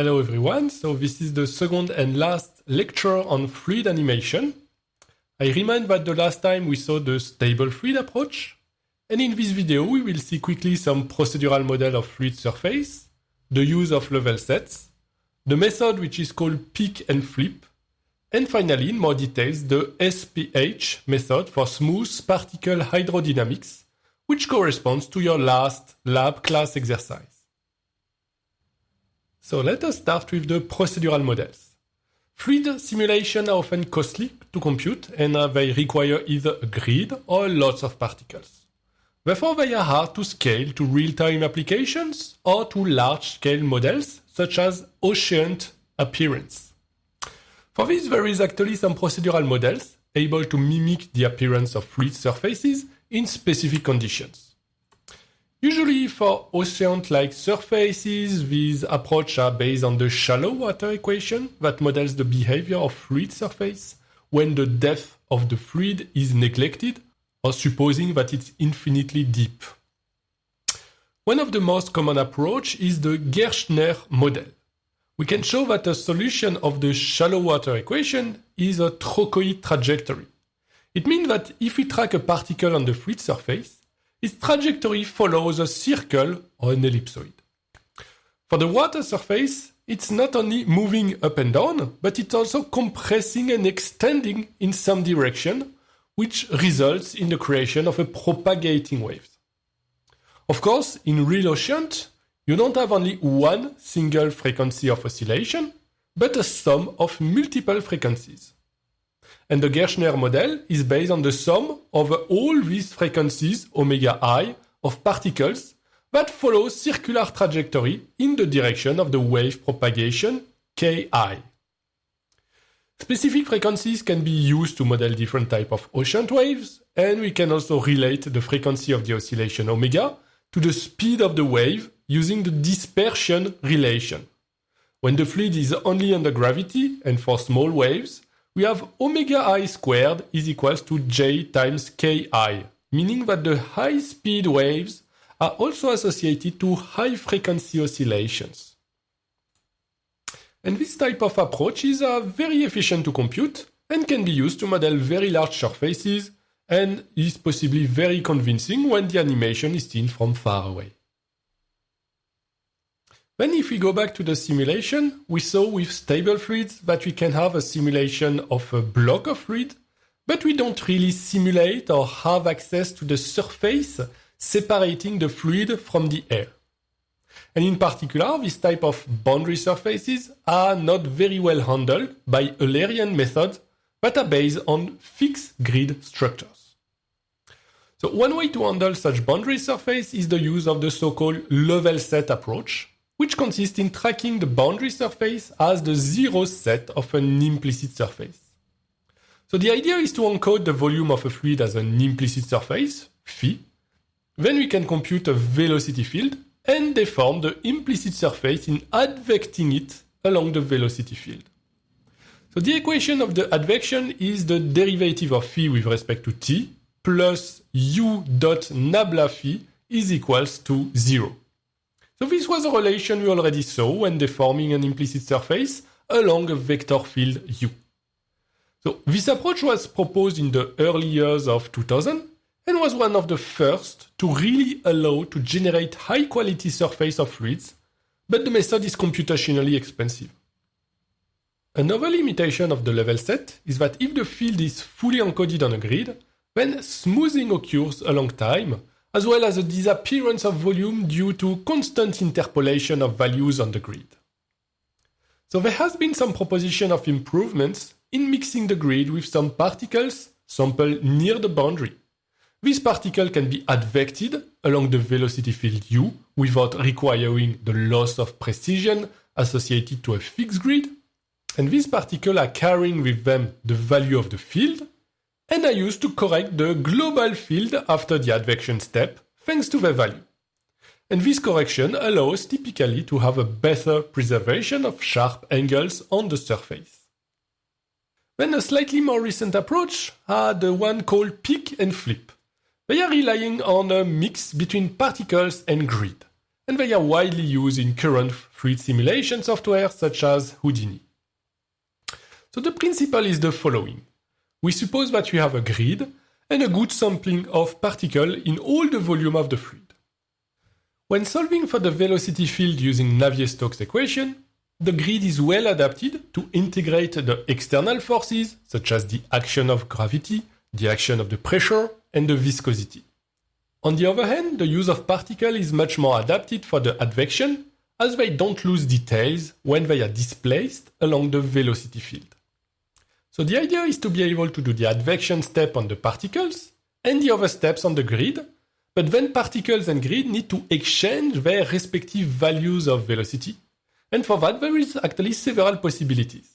Hello everyone, so this is the second and last lecture on fluid animation. I remind that the last time we saw the stable fluid approach, and in this video we will see quickly some procedural model of fluid surface, the use of level sets, the method which is called pick and flip, and finally in more details the SPH method for smooth particle hydrodynamics, which corresponds to your last lab class exercise. So let us start with the procedural models. Fluid simulations are often costly to compute and they require either a grid or lots of particles. Therefore, they are hard to scale to real-time applications or to large-scale models such as ocean appearance. For this, there is actually some procedural models able to mimic the appearance of fluid surfaces in specific conditions. Usually for ocean-like surfaces, these approaches are based on the shallow water equation that models the behavior of fluid surface when the depth of the fluid is neglected or supposing that it's infinitely deep. One of the most common approaches is the Gerstner model. We can show that a solution of the shallow water equation is a trochoid trajectory. It means that if we track a particle on the fluid surface, its trajectory follows a circle or an ellipsoid. For the water surface, it's not only moving up and down, but it's also compressing and extending in some direction, which results in the creation of a propagating wave. Of course, in real ocean, you don't have only one single frequency of oscillation, but a sum of multiple frequencies. And the Gerstner model is based on the sum of all these frequencies, omega I, of particles that follow circular trajectory in the direction of the wave propagation, Ki. Specific frequencies can be used to model different types of ocean waves, and we can also relate the frequency of the oscillation omega to the speed of the wave using the dispersion relation. When the fluid is only under gravity, and for small waves, we have omega I squared is equals to J times Ki, meaning that the high-speed waves are also associated to high-frequency oscillations. And this type of approach is very efficient to compute and can be used to model very large surfaces and is possibly very convincing when the animation is seen from far away. Then if we go back to the simulation, we saw with stable fluids that we can have a simulation of a block of fluid, but we don't really simulate or have access to the surface separating the fluid from the air. And in particular, this type of boundary surfaces are not very well handled by Eulerian methods that are based on fixed grid structures. So one way to handle such boundary surface is the use of the so-called level set approach, which consists in tracking the boundary surface as the zero set of an implicit surface. So the idea is to encode the volume of a fluid as an implicit surface, phi. Then we can compute a velocity field and deform the implicit surface in advecting it along the velocity field. So the equation of the advection is the derivative of phi with respect to t plus u dot nabla phi is equals to 0. So this was a relation we already saw when deforming an implicit surface along a vector field u. So this approach was proposed in the early years of 2000 and was one of the first to really allow to generate high-quality surface of fluids, but the method is computationally expensive. Another limitation of the level set is that if the field is fully encoded on a grid, then smoothing occurs along time, as well as a disappearance of volume due to constant interpolation of values on the grid. So there has been some proposition of improvements in mixing the grid with some particles sampled near the boundary. This particle can be advected along the velocity field u without requiring the loss of precision associated to a fixed grid, and these particles are carrying with them the value of the field, and are used to correct the global field after the advection step, thanks to their value. And this correction allows typically to have a better preservation of sharp angles on the surface. Then a slightly more recent approach are the one called pick and flip. They are relying on a mix between particles and grid. and they are widely used in current fluid simulation software such as Houdini. So the principle is the following. We suppose that you have a grid and a good sampling of particles in all the volume of the fluid. When solving for the velocity field using Navier-Stokes equation, the grid is well adapted to integrate the external forces, such as the action of gravity, the action of the pressure, and the viscosity. On the other hand, the use of particles is much more adapted for the advection, as they don't lose details when they are displaced along the velocity field. So the idea is to be able to do the advection step on the particles and the other steps on the grid, but then particles and grid need to exchange their respective values of velocity. And for that, there is actually several possibilities.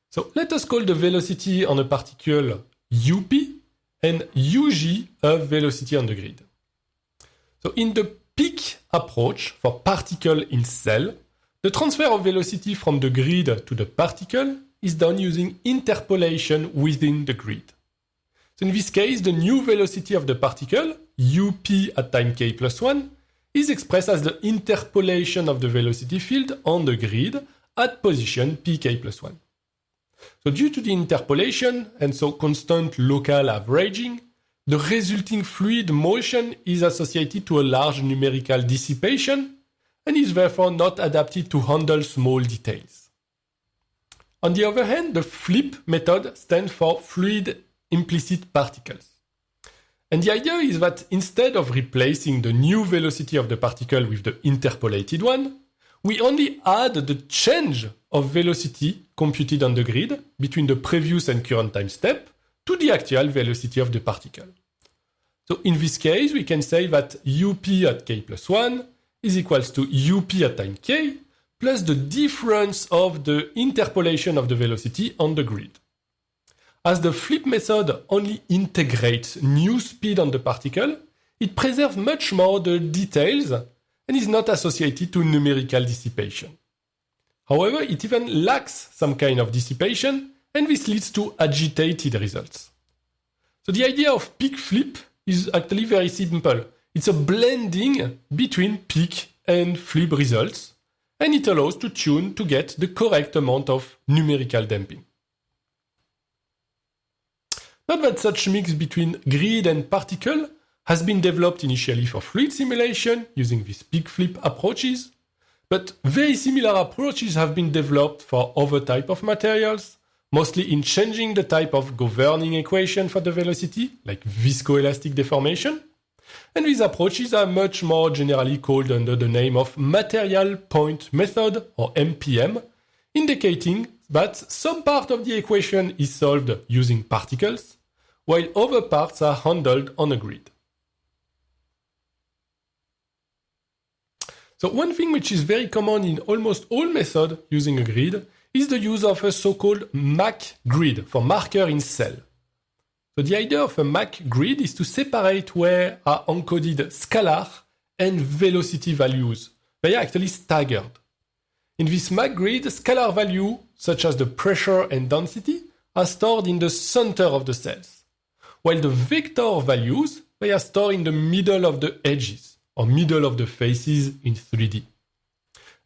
So let us call the velocity on a particle UP and UG a velocity on the grid. So in the peak approach for particle in cell, the transfer of velocity from the grid to the particle is done using interpolation within the grid. So in this case, the new velocity of the particle, UP at time k plus 1, is expressed as the interpolation of the velocity field on the grid at position pk plus 1. So due to the interpolation and so constant local averaging, the resulting fluid motion is associated to a large numerical dissipation and is therefore not adapted to handle small details. On the other hand, the FLIP method stands for fluid implicit particles. And the idea is that instead of replacing the new velocity of the particle with the interpolated one, we only add the change of velocity computed on the grid between the previous and current time step to the actual velocity of the particle. So in this case, we can say that UP at k plus 1 is equals to UP at time k plus the difference of the interpolation of the velocity on the grid. As the FLIP method only integrates new speed on the particle, it preserves much more the details and is not associated to numerical dissipation. However, it even lacks some kind of dissipation, and this leads to agitated results. So the idea of peak FLIP is actually very simple. It's a blending between peak and FLIP results, and it allows to tune to get the correct amount of numerical damping. Not that such mix between grid and particle has been developed initially for fluid simulation using these peak FLIP approaches, but very similar approaches have been developed for other types of materials, mostly in changing the type of governing equation for the velocity, like viscoelastic deformation. And these approaches are much more generally called under the name of material point method, or MPM, indicating that some part of the equation is solved using particles, while other parts are handled on a grid. So one thing which is very common in almost all methods using a grid is the use of a so-called MAC grid for marker in cell. So the idea of a MAC grid is to separate where are encoded scalar and velocity values. They are actually staggered. In this MAC grid, scalar values, such as the pressure and density, are stored in the center of the cells, while the vector values, they are stored in the middle of the edges, or middle of the faces in 3D.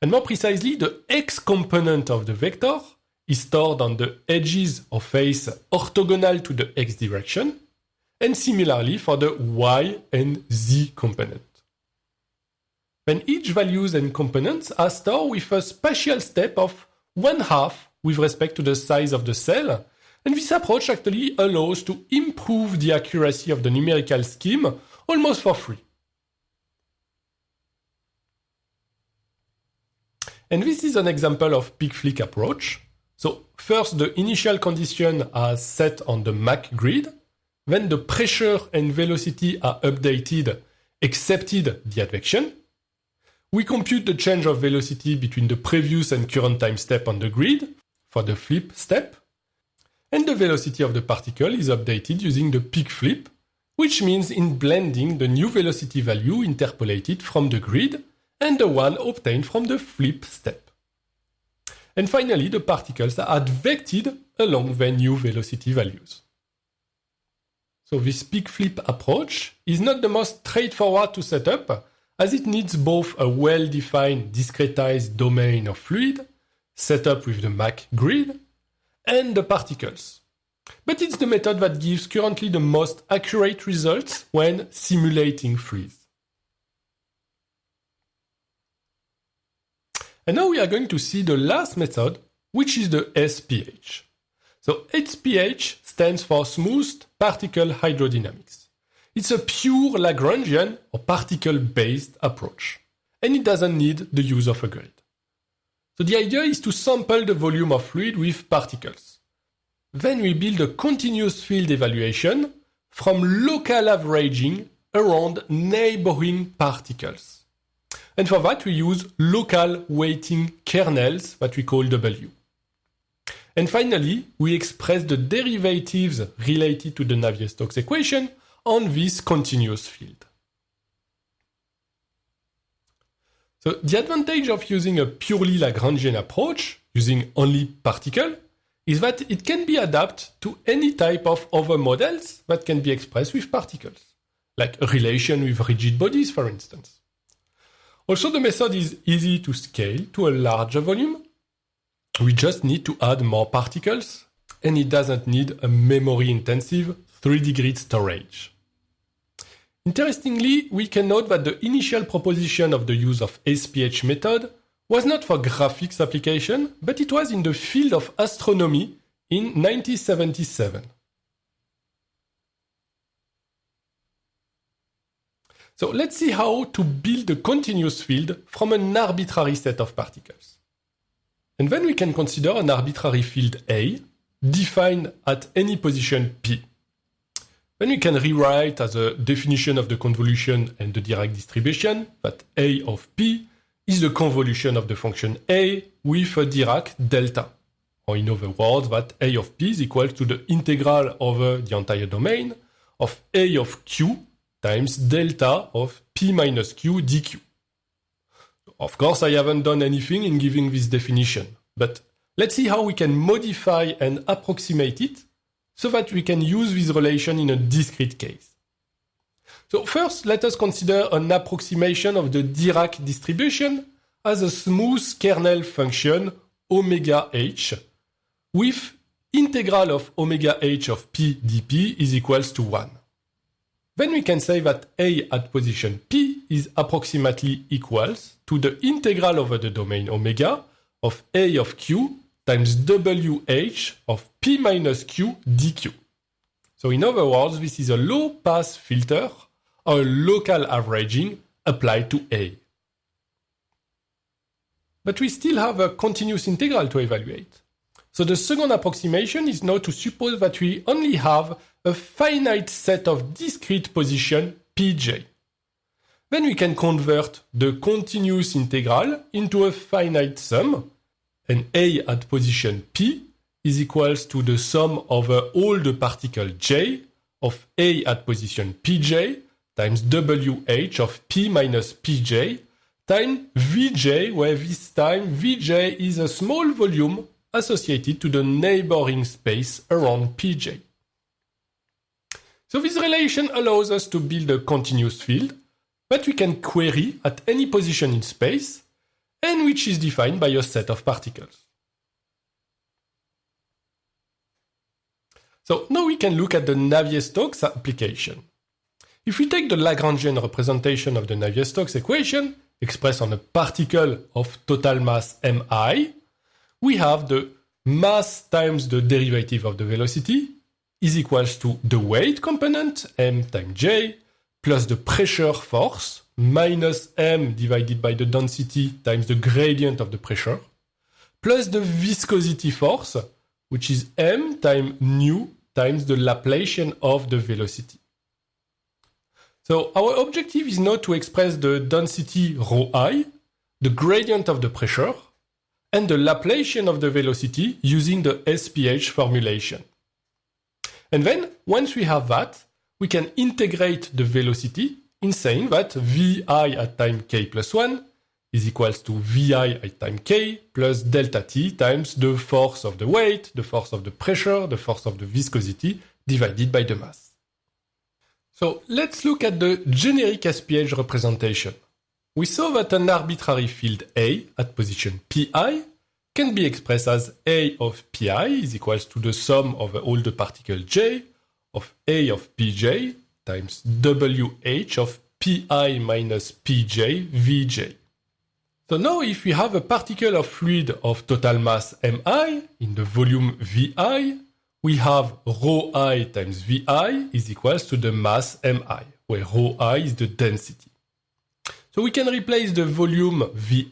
And more precisely, the x component of the vector is stored on the edges or face orthogonal to the x direction, and similarly for the y and z component. Then each values and components are stored with a spatial step of 1/2 with respect to the size of the cell, and this approach actually allows to improve the accuracy of the numerical scheme almost for free. And this is an example of peak FLIP approach. So first, the initial conditions are set on the MAC grid, then the pressure and velocity are updated excepted the advection. We compute the change of velocity between the previous and current time step on the grid for the FLIP step, and the velocity of the particle is updated using the peak FLIP, which means in blending the new velocity value interpolated from the grid and the one obtained from the FLIP step. And finally, the particles are advected along their new velocity values. So this peak FLIP approach is not the most straightforward to set up, as it needs both a well-defined discretized domain of fluid, set up with the Mach grid, and the particles. But it's the method that gives currently the most accurate results when simulating fluids. And now we are going to see the last method, which is the SPH. So SPH stands for Smooth Particle Hydrodynamics. It's a pure Lagrangian or particle-based approach, and it doesn't need the use of a grid. So the idea is to sample the volume of fluid with particles. Then we build a continuous field evaluation from local averaging around neighboring particles. And for that we use local weighting kernels that we call W. And finally, we express the derivatives related to the Navier-Stokes equation on this continuous field. So the advantage of using a purely Lagrangian approach, using only particle, is that it can be adapted to any type of other models that can be expressed with particles, like a relation with rigid bodies, for instance. Also, the method is easy to scale to a larger volume. We just need to add more particles, and it doesn't need a memory-intensive 3D grid storage. Interestingly, we can note that the initial proposition of the use of SPH method was not for graphics application, but it was in the field of astronomy in 1977. So let's see how to build a continuous field from an arbitrary set of particles. And then we can consider an arbitrary field A, defined at any position P. Then we can rewrite as a definition of the convolution and the Dirac distribution that A of P is the convolution of the function A with a Dirac delta. Or in other words, that A of P is equal to the integral over the entire domain of A of Q times delta of P minus Q dq. Of course, I haven't done anything in giving this definition, but let's see how we can modify and approximate it so that we can use this relation in a discrete case. So first, let us consider an approximation of the Dirac distribution as a smooth kernel function omega h with integral of omega h of p dp is equals to 1. Then we can say that A at position P is approximately equals to the integral over the domain omega of A of Q times WH of P minus Q dq. So in other words, this is a low-pass filter or a local averaging applied to A. But we still have a continuous integral to evaluate. So the second approximation is now to suppose that we only have a finite set of discrete position Pj. Then we can convert the continuous integral into a finite sum, and A at position P is equals to the sum over all the particle j of A at position Pj times WH of P minus Pj times Vj, where this time Vj is a small volume associated to the neighboring space around Pj. So this relation allows us to build a continuous field that we can query at any position in space and which is defined by a set of particles. So now we can look at the Navier-Stokes application. If we take the Lagrangian representation of the Navier-Stokes equation, expressed on a particle of total mass mi, we have the mass times the derivative of the velocity is equals to the weight component, m times j, plus the pressure force, minus m divided by the density times the gradient of the pressure, plus the viscosity force, which is m times nu times the Laplacian of the velocity. So our objective is now to express the density ρi, the gradient of the pressure, and the Laplacian of the velocity using the SPH formulation. And then, once we have that, we can integrate the velocity in saying that Vi at time k plus 1 is equals to Vi at time k plus delta t times the force of the weight, the force of the pressure, the force of the viscosity divided by the mass. So let's look at the generic SPH representation. we saw that an arbitrary field A at position pi can be expressed as A of pi is equals to the sum of all the particles j of A of pj times WH of pi minus pj Vj. So now if we have a particle of fluid of total mass mi in the volume Vi, we have rho I times Vi is equals to the mass mi, where rho I is the density. So we can replace the volume Vi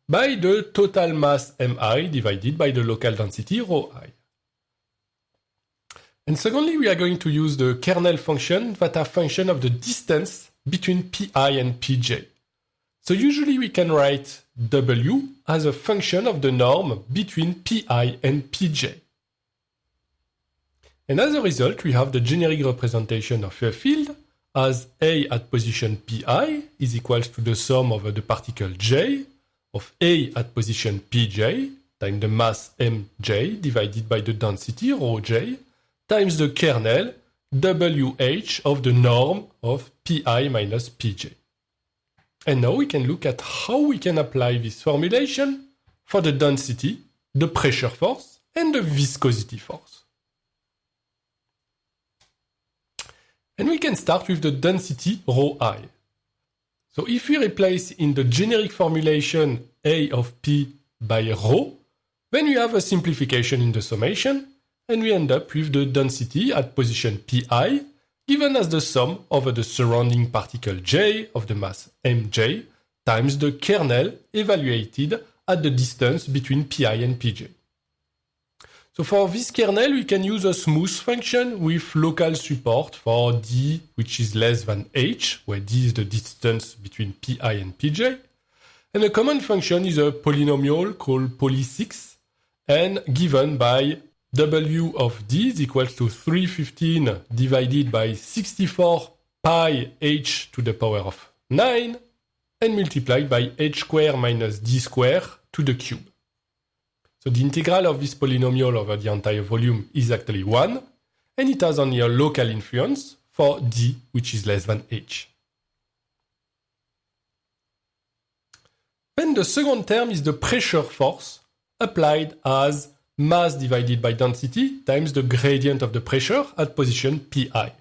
by the total mass mi divided by the local density rho I. And secondly, we are going to use the kernel function that are function of the distance between pi and pj. So usually we can write w as a function of the norm between pi and pj. And as a result, we have the generic representation of a field as A at position pi is equals to the sum of the particle j of A at position pj times the mass mj divided by the density rho j times the kernel WH of the norm of pi minus pj. And now we can look at how we can apply this formulation for the density, the pressure force, and the viscosity force. And we can start with the density rho I. So if we replace in the generic formulation A of P by rho, then we have a simplification in the summation, and we end up with the density at position pi given as the sum over the surrounding particle j of the mass mj times the kernel evaluated at the distance between pi and pj. So for this kernel, we can use a smooth function with local support for d, which is less than h, where d is the distance between pi and pj. And a common function is a polynomial called poly6, and given by w of d is equal to 315 divided by 64 pi h to the power of 9, and multiplied by h squared minus d squared to the cube. So the integral of this polynomial over the entire volume is actually 1, and it has only a local influence for d, which is less than h. Then the second term is the pressure force applied as mass divided by density times the gradient of the pressure at position pi.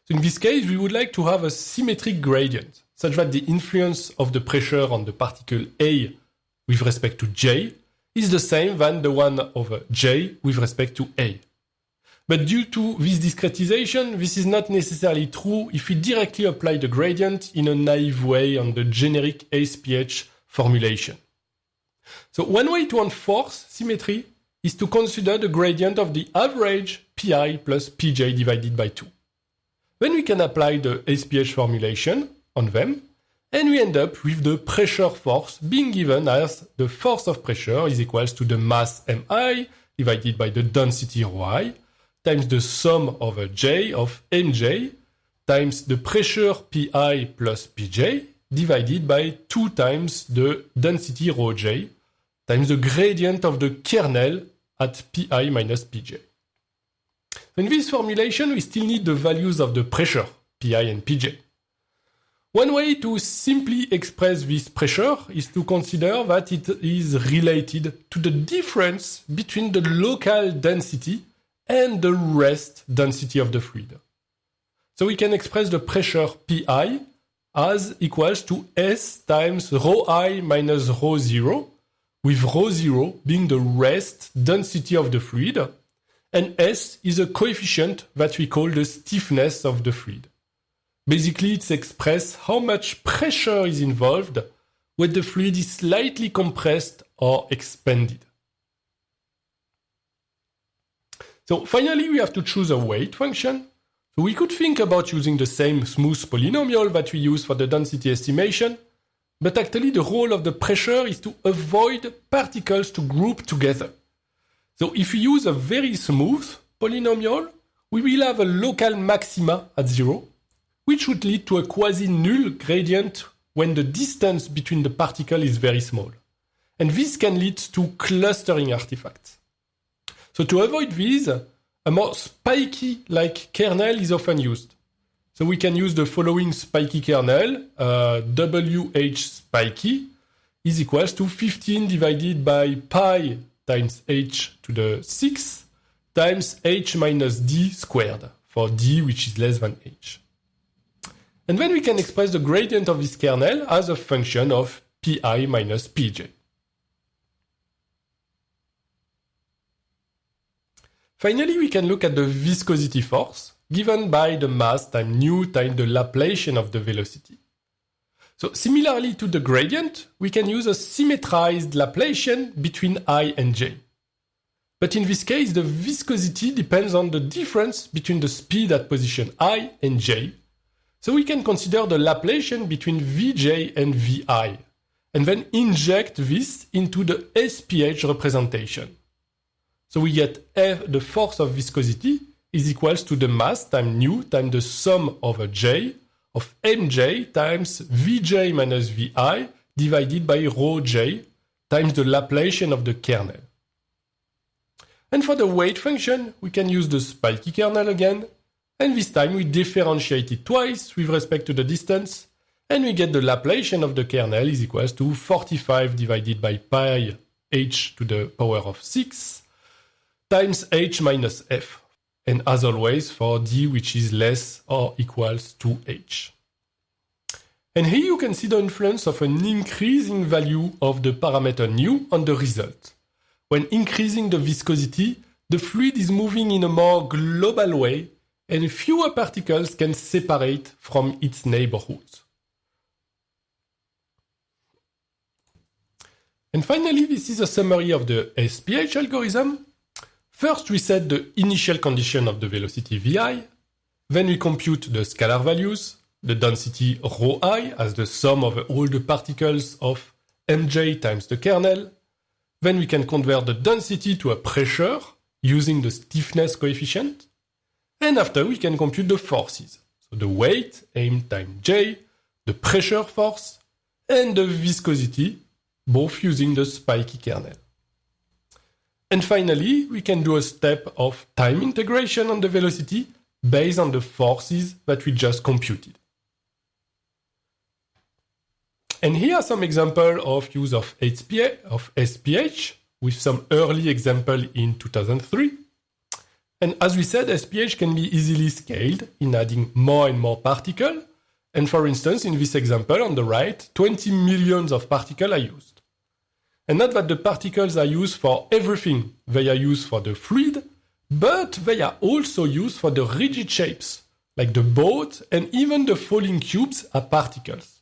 So in this case, we would like to have a symmetric gradient, such that the influence of the pressure on the particle A with respect to J is the same than the one over J with respect to A. But due to this discretization, this is not necessarily true if we directly apply the gradient in a naive way on the generic ACPH formulation. So one way to enforce symmetry is to consider the gradient of the average pi plus pj divided by 2. Then we can apply the ACPH formulation on them, and we end up with the pressure force being given as the force of pressure is equals to the mass mi divided by the density rho I times the sum over j of mj times the pressure pi plus pj divided by 2 times the density rho j times the gradient of the kernel at pi minus pj. In this formulation, we still need the values of the pressure, pi and pj. One way to simply express this pressure is to consider that it is related to the difference between the local density and the rest density of the fluid. So we can express the pressure pi as equals to S times rho I minus rho 0, with rho 0 being the rest density of the fluid, and S is a coefficient that we call the stiffness of the fluid. Basically, it expresses how much pressure is involved when the fluid is slightly compressed or expanded. So finally, we have to choose a weight function. So we could think about using the same smooth polynomial that we use for the density estimation, but actually the role of the pressure is to avoid particles to group together. So if we use a very smooth polynomial, we will have a local maxima at 0, which would lead to a quasi-null gradient when the distance between the particle is very small. And this can lead to clustering artifacts. So to avoid these, a more spiky-like kernel is often used. So we can use the following spiky kernel, WH spiky is equals to 15 divided by pi times h to the 6 times h minus d squared, for d which is less than h. And then we can express the gradient of this kernel as a function of pi minus pj. Finally, we can look at the viscosity force given by the mass times nu times the Laplacian of the velocity. So similarly to the gradient, we can use a symmetrized Laplacian between I and j. But in this case, the viscosity depends on the difference between the speed at position I and j. So we can consider the Laplacian between Vj and Vi, and then inject this into the SPH representation. So we get F, the force of viscosity, is equals to the mass times nu times the sum over j of mj times Vj minus Vi divided by rho j times the Laplacian of the kernel. And for the weight function, we can use the spiky kernel again, and this time we differentiate it twice with respect to the distance, and we get the Laplacian of the kernel is equals to 45 divided by pi h to the power of 6 times h minus f, and as always for d which is less or equals to h. And here you can see the influence of an increasing value of the parameter nu on the result. When increasing the viscosity, the fluid is moving in a more global way, and fewer particles can separate from its neighborhoods. And finally, this is a summary of the SPH algorithm. First, we set the initial condition of the velocity Vi, then we compute the scalar values, the density rho I as the sum of all the particles of mj times the kernel. Then we can convert the density to a pressure using the stiffness coefficient. And after we can compute the forces. So the weight, m times j, the pressure force, and the viscosity, both using the spiky kernel. And finally, we can do a step of time integration on the velocity based on the forces that we just computed. And here are some examples of use of SPH with some early example in 2003. And as we said, SPH can be easily scaled in adding more and more particles. And for instance, in this example on the right, 20 millions of particles are used. And not that the particles are used for everything. They are used for the fluid, but they are also used for the rigid shapes, like the boat, and even the falling cubes are particles.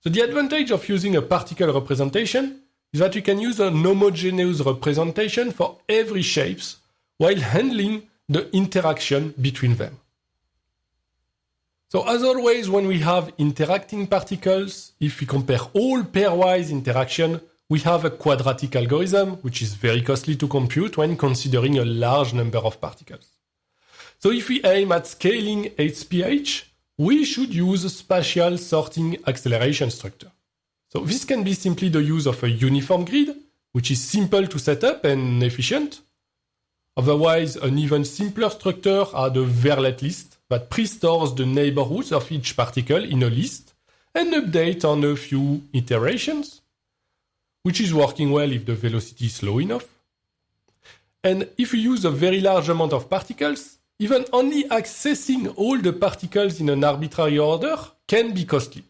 So the advantage of using a particle representation is that you can use an homogeneous representation for every shapes while handling the interaction between them. So as always, when we have interacting particles, if we compare all pairwise interaction, we have a quadratic algorithm, which is very costly to compute when considering a large number of particles. So if we aim at scaling SPH, we should use a spatial sorting acceleration structure. So this can be simply the use of a uniform grid, which is simple to set up and efficient. Otherwise, an even simpler structure are the Verlet list that pre-stores the neighborhoods of each particle in a list and update on a few iterations, which is working well if the velocity is slow enough. And if we use a very large amount of particles, even only accessing all the particles in an arbitrary order can be costly.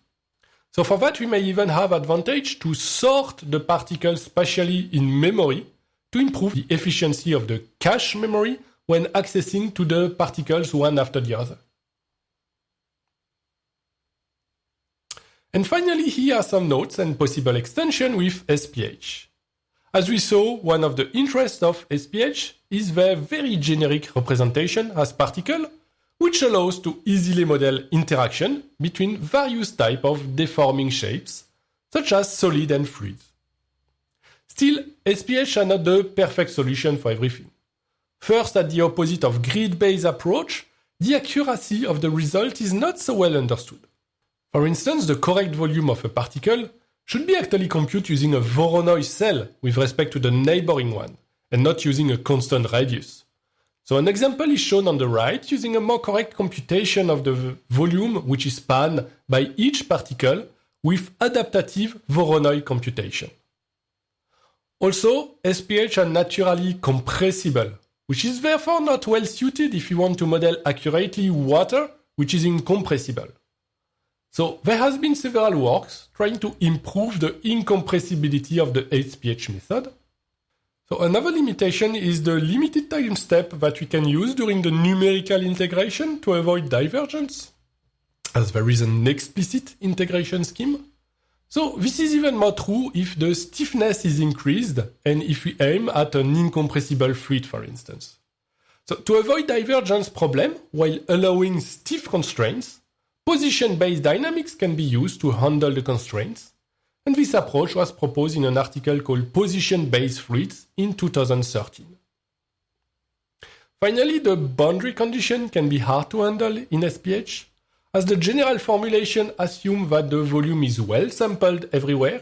So for that, we may even have advantage to sort the particles spatially in memory to improve the efficiency of the cache memory when accessing to the particles one after the other. And finally, here are some notes and possible extension with SPH. As we saw, one of the interests of SPH is their very generic representation as particle, which allows to easily model interaction between various types of deforming shapes, such as solid and fluid. Still, SPH are not the perfect solution for everything. First, at the opposite of grid-based approach, the accuracy of the result is not so well understood. For instance, the correct volume of a particle should be actually computed using a Voronoi cell with respect to the neighboring one, and not using a constant radius. So an example is shown on the right using a more correct computation of the volume which is spanned by each particle with adaptative Voronoi computation. Also, SPH are naturally compressible, which is therefore not well suited if you want to model accurately water which is incompressible. So there has been several works trying to improve the incompressibility of the SPH method. So another limitation is the limited time step that we can use during the numerical integration to avoid divergence, as there is an explicit integration scheme. So this is even more true if the stiffness is increased and if we aim at an incompressible fluid, for instance. So to avoid divergence problem while allowing stiff constraints, position-based dynamics can be used to handle the constraints, and this approach was proposed in an article called Position-Based Fluids in 2013. Finally, the boundary condition can be hard to handle in SPH, as the general formulation assumes that the volume is well sampled everywhere.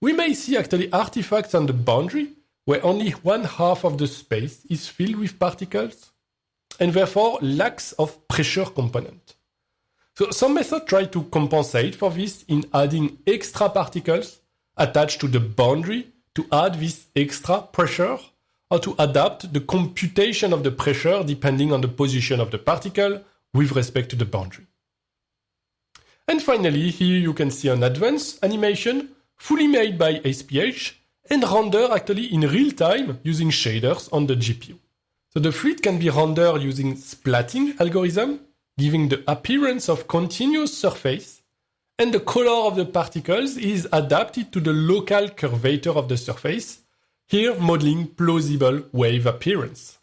We may see actually artifacts on the boundary where only one half of the space is filled with particles, and therefore lacks of pressure component. So some methods try to compensate for this in adding extra particles attached to the boundary to add this extra pressure, or to adapt the computation of the pressure depending on the position of the particle with respect to the boundary. And finally, here you can see an advanced animation fully made by SPH and rendered actually in real time using shaders on the GPU. So the fluid can be rendered using splatting algorithm, giving the appearance of continuous surface, and the color of the particles is adapted to the local curvature of the surface, here modeling plausible wave appearance.